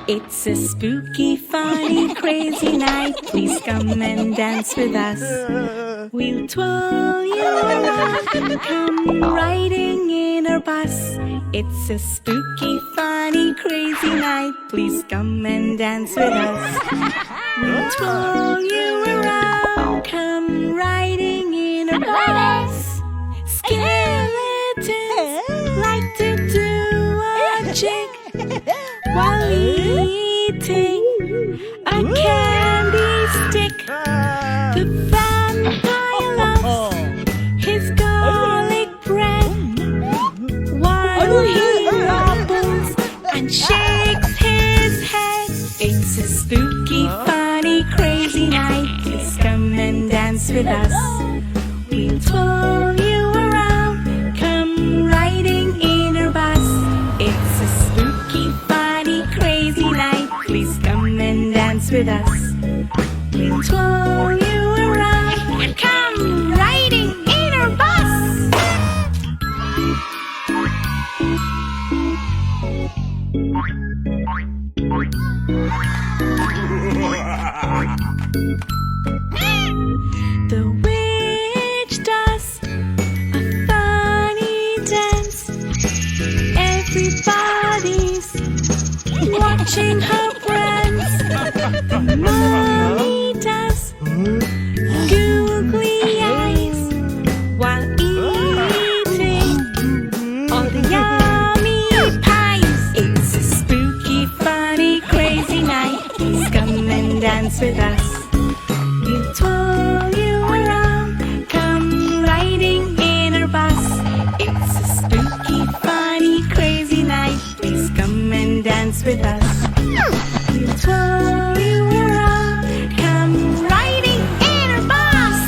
It's a spooky, funny, crazy night. Please come and dance with us. We'll twirl you around. Come riding in our bus. It's a spooky, funny, crazy night. Please come and dance with us. We'll twirl you around. Come riding in our bus. Skeletons like to do a jig while eating a candy stick. The vampire loves his garlic bread while he wobbles and shakes his head. It's a spooky, funny, crazy night. Please come and dance with us. We'll twirl you around. Come riding in our bus. It's a spooky, funny, crazy night. Please come and dance with us. We'll twirl you around. Come riding in our bus. The witch does a funny dance. Everybody's watching her prance. The mummy does googly eyes while eating all the yummy pies. It's a spooky, funny, crazy night. Please come and dance with us. We'll twirl you around. Come riding in our bus. It's a spooky, funny, crazy night. Please come and dance with us. We'll twirl you around. Come riding in our bus.